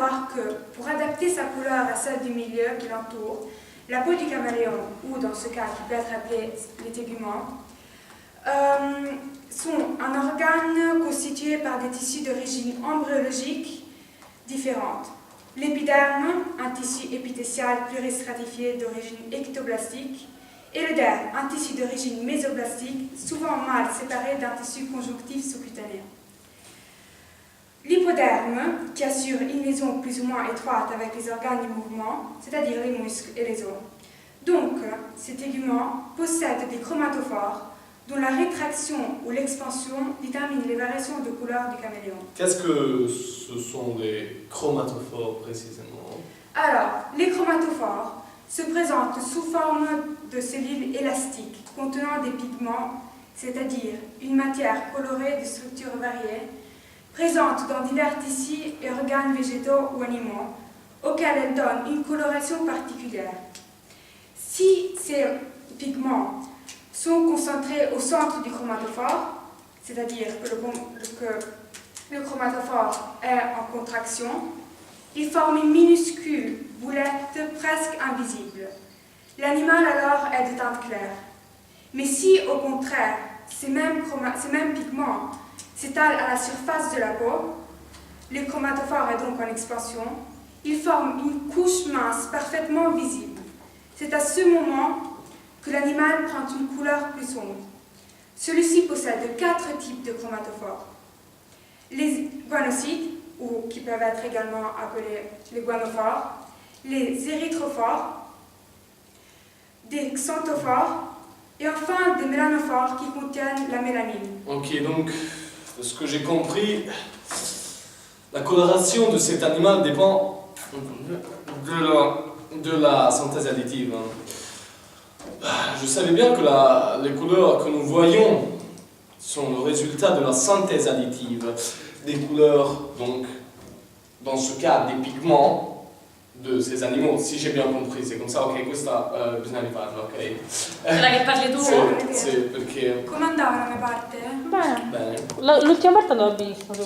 savoir que pour adapter sa couleur à celle du milieu qui l'entoure, la peau du caméléon, ou dans ce cas qui peut être appelé les téguments, sont un organe constitué par des tissus d'origine embryologique différentes. L'épiderme, un tissu épithélial pluristratifié d'origine ectoblastique, et le derme, un tissu d'origine mésoblastique, souvent mal séparé d'un tissu conjonctif sous-cutané. L'hypoderme, qui assure une liaison plus ou moins étroite avec les organes du mouvement, c'est-à-dire les muscles et les os. Donc, ces téguments possèdent des chromatophores, dont la rétraction ou l'expansion détermine les variations de couleur du caméléon. Qu'est-ce que ce sont les chromatophores précisément? Alors, les chromatophores se présentent sous forme de cellules élastiques contenant des pigments, c'est-à-dire une matière colorée de structures variées, présente dans divers tissus et organes végétaux ou animaux, auxquels elles donnent une coloration particulière. Si ces pigments sont concentrés au centre du chromatophore, c'est-à-dire que le chromatophore est en contraction, ils forment une minuscule boulette presque invisible. L'animal alors est de teinte claire. Mais si, au contraire, ces mêmes pigments s'étalent à la surface de la peau, le chromatophore est donc en expansion, ils forment une couche mince parfaitement visible. C'est à ce moment que l'animal prend une couleur plus sombre. Celui-ci possède 4 types de chromatophores. Les guanocytes, ou qui peuvent être également appelés les guanophores, les érythrophores, des xanthophores et enfin des mélanophores qui contiennent la mélanine. Ok, donc, de ce que j'ai compris, la coloration de cet animal dépend de la synthèse additive. Je savais bien que les couleurs que nous voyons sont le résultat de la synthèse additive des couleurs, donc dans ce cas des pigments de ces animaux, si j'ai bien compris, c'est comme ça, ok, questa bisogna rifarla, ok? Quella che parli tu? Sì, perché... Come andava la mia parte? Bene. Bene. L'ultima parte andava benissimo. Sì,